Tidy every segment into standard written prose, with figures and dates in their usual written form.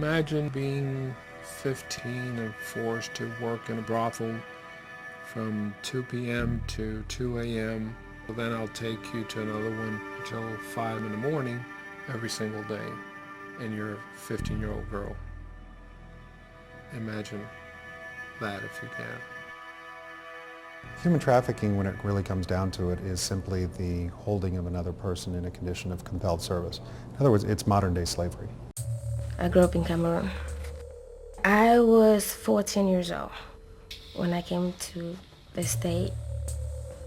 Imagine being 15 and forced to work in a brothel from 2 p.m. to 2 a.m. Then I'll take you to another one until 5 in the morning every single day, and you're a 15-year-old girl. Imagine that if you can. Human trafficking, when it really comes down to it, is simply the holding of another person in a condition of compelled service. In other words, it's modern-day slavery. I grew up in Cameroon. I was 14 years old when I came to the state.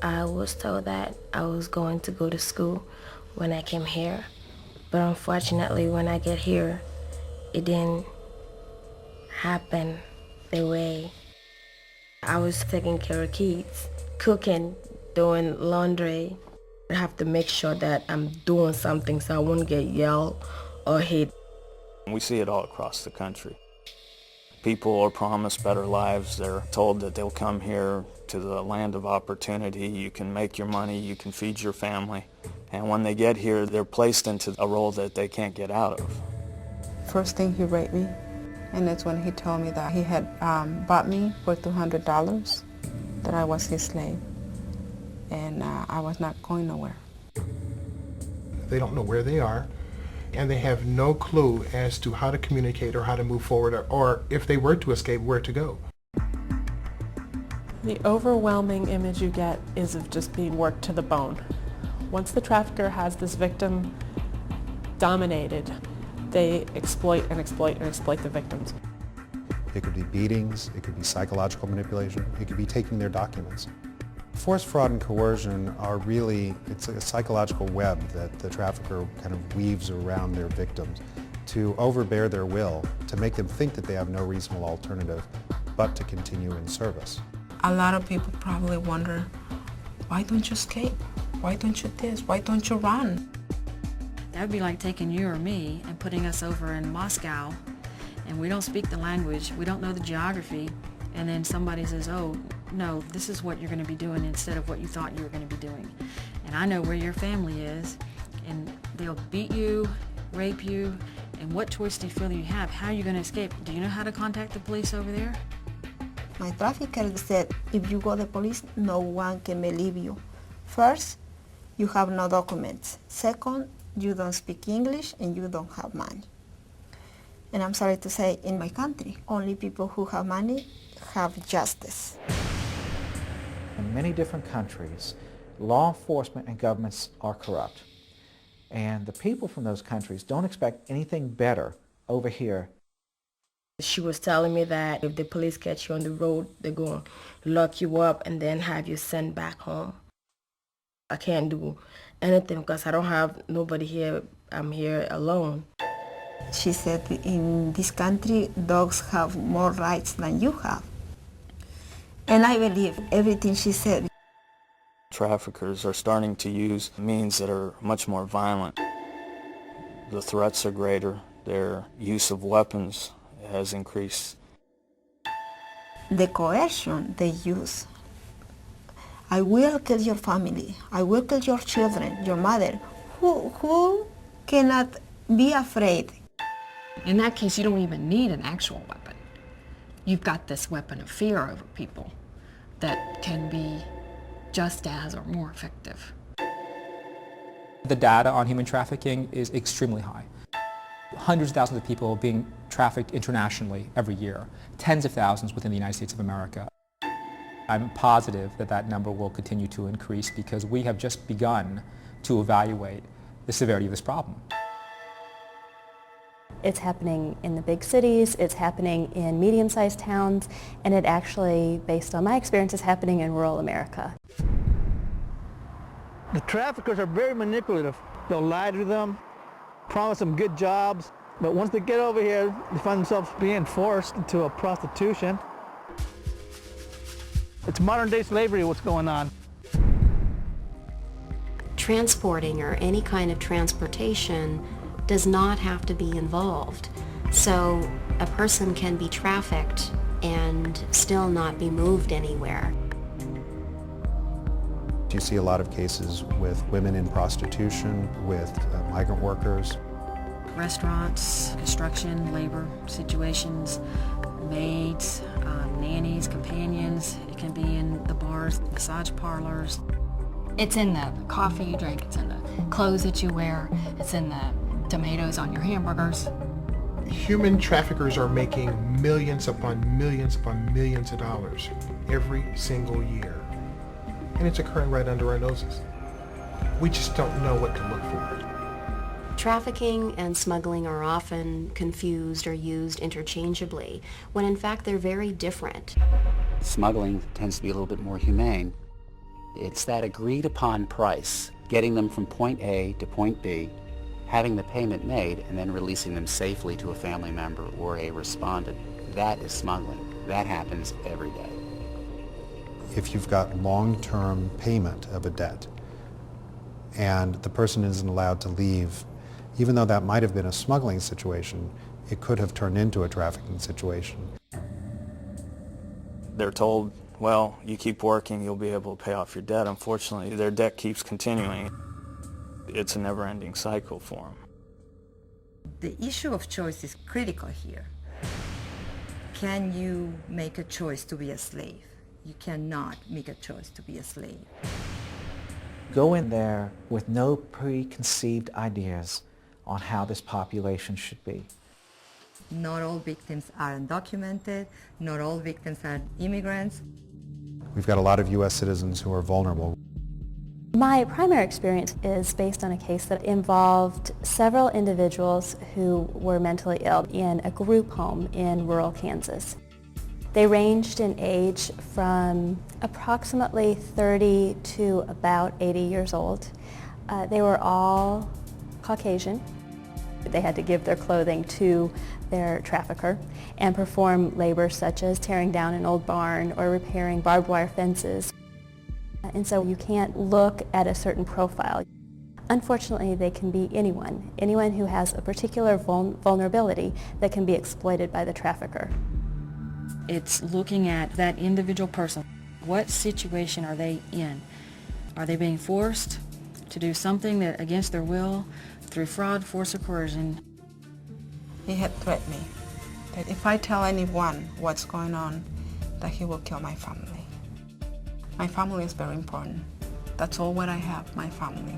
I was told that I was going to go to school when I came here, but unfortunately when I get here, it didn't happen the way. I was taking care of kids, cooking, doing laundry. I have to make sure that I'm doing something so I won't get yelled or hit. We see it all across the country. People are promised better lives. They're told that they'll come here to the land of opportunity. You can make your money, you can feed your family. And when they get here, they're placed into a role that they can't get out of. First thing, he raped me. And that's when he told me that he had bought me for $200, that I was his slave, and I was not going nowhere. They don't know where they are, and they have no clue as to how to communicate or how to move forward, or if they were to escape, where to go. The overwhelming image you get is of just being worked to the bone. Once the trafficker has this victim dominated, they exploit and exploit and exploit the victims. It could be beatings, it could be psychological manipulation, it could be taking their documents. Force, fraud, and coercion are really, it's a psychological web that the trafficker kind of weaves around their victims to overbear their will, to make them think that they have no reasonable alternative but to continue in service. A lot of people probably wonder, why don't you escape? Why don't you this? Why don't you run? That would be like taking you or me and putting us over in Moscow, and we don't speak the language, we don't know the geography, and then somebody says, oh, no, this is what you're going to be doing instead of what you thought you were going to be doing. And I know where your family is, and they'll beat you, rape you, and what choice do you feel you have? How are you going to escape? Do you know how to contact the police over there? My trafficker said, if you go to the police, no one can believe you. First, you have no documents. Second, you don't speak English and you don't have money. And I'm sorry to say, in my country, only people who have money have justice. In many different countries, law enforcement and governments are corrupt. And the people from those countries don't expect anything better over here. She was telling me that if the police catch you on the road, they're going to lock you up and then have you sent back home. I can't do anything because I don't have nobody here. I'm here alone. She said, in this country, dogs have more rights than you have. And I believe everything she said. Traffickers are starting to use means that are much more violent. The threats are greater. Their use of weapons has increased. The coercion they use. I will kill your family. I will kill your children, your mother. Who cannot be afraid? In that case, you don't even need an actual weapon. You've got this weapon of fear over people that can be just as or more effective. The data on human trafficking is extremely high. Hundreds of thousands of people being trafficked internationally every year, tens of thousands within the United States of America. I'm positive that that number will continue to increase because we have just begun to evaluate the severity of this problem. It's happening in the big cities, it's happening in medium-sized towns, and it actually, based on my experience, is happening in rural America. The traffickers are very manipulative. They'll lie to them, promise them good jobs, but once they get over here, they find themselves being forced into a prostitution. It's modern-day slavery, what's going on. Transporting or any kind of transportation does not have to be involved. So a person can be trafficked and still not be moved anywhere. You see a lot of cases with women in prostitution, with migrant workers. restaurants, construction, labor situations, maids, nannies, companions. It can be in the bars, massage parlors. It's in the coffee you drink, it's in the clothes that you wear, it's in the tomatoes on your hamburgers. Human traffickers are making millions upon millions upon millions of dollars every single year. And it's occurring right under our noses. We just don't know what to look for. Trafficking and smuggling are often confused or used interchangeably, when in fact they're very different. Smuggling tends to be a little bit more humane. It's that agreed upon price, getting them from point A to point B, having the payment made, and then releasing them safely to a family member or a respondent. That is smuggling. That happens every day. If you've got long-term payment of a debt and the person isn't allowed to leave, even though that might have been a smuggling situation, it could have turned into a trafficking situation. They're told, well, you keep working, you'll be able to pay off your debt. Unfortunately, their debt keeps continuing. It's a never-ending cycle for them. The issue of choice is critical here. Can you make a choice to be a slave? You cannot make a choice to be a slave. Go in there with no preconceived ideas on how this population should be. Not all victims are undocumented. Not all victims are immigrants. We've got a lot of U.S. citizens who are vulnerable. My primary experience is based on a case that involved several individuals who were mentally ill in a group home in rural Kansas. They ranged in age from approximately 30 to about 80 years old. They were all Caucasian. They had to give their clothing to their trafficker and perform labor such as tearing down an old barn or repairing barbed wire fences. And so you can't look at a certain profile. Unfortunately, they can be anyone who has a particular vulnerability that can be exploited by the trafficker. It's looking at that individual person. What situation are they in? Are they being forced to do something that against their will through fraud, force, or coercion? He had threatened me that if I tell anyone what's going on, that he will kill my family. My family is very important. That's all what I have, my family.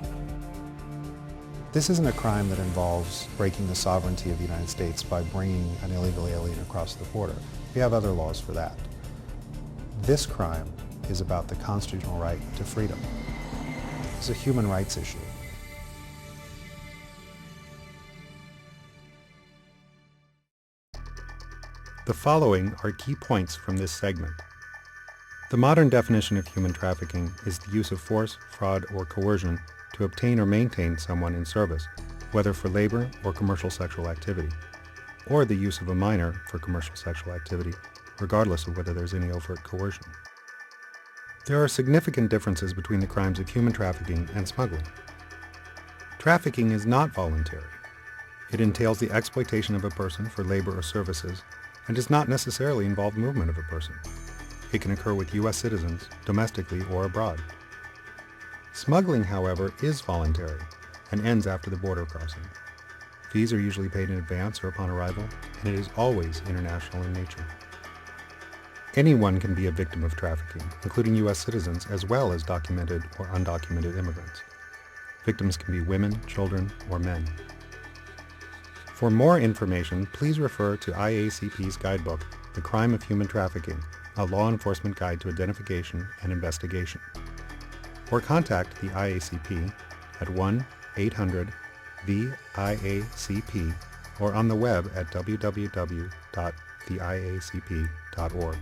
This isn't a crime that involves breaking the sovereignty of the United States by bringing an illegal alien across the border. We have other laws for that. This crime is about the constitutional right to freedom. It's a human rights issue. The following are key points from this segment. The modern definition of human trafficking is the use of force, fraud, or coercion to obtain or maintain someone in service, whether for labor or commercial sexual activity, or the use of a minor for commercial sexual activity, regardless of whether there's any overt coercion. There are significant differences between the crimes of human trafficking and smuggling. Trafficking is not voluntary. It entails the exploitation of a person for labor or services and does not necessarily involve movement of a person. It can occur with U.S. citizens, domestically or abroad. Smuggling, however, is voluntary and ends after the border crossing. Fees are usually paid in advance or upon arrival, and it is always international in nature. Anyone can be a victim of trafficking, including U.S. citizens as well as documented or undocumented immigrants. Victims can be women, children, or men. For more information, please refer to IACP's guidebook, The Crime of Human Trafficking, a law enforcement guide to identification and investigation. Or contact the IACP at 1-800-VIACP or on the web at www.theiacp.org.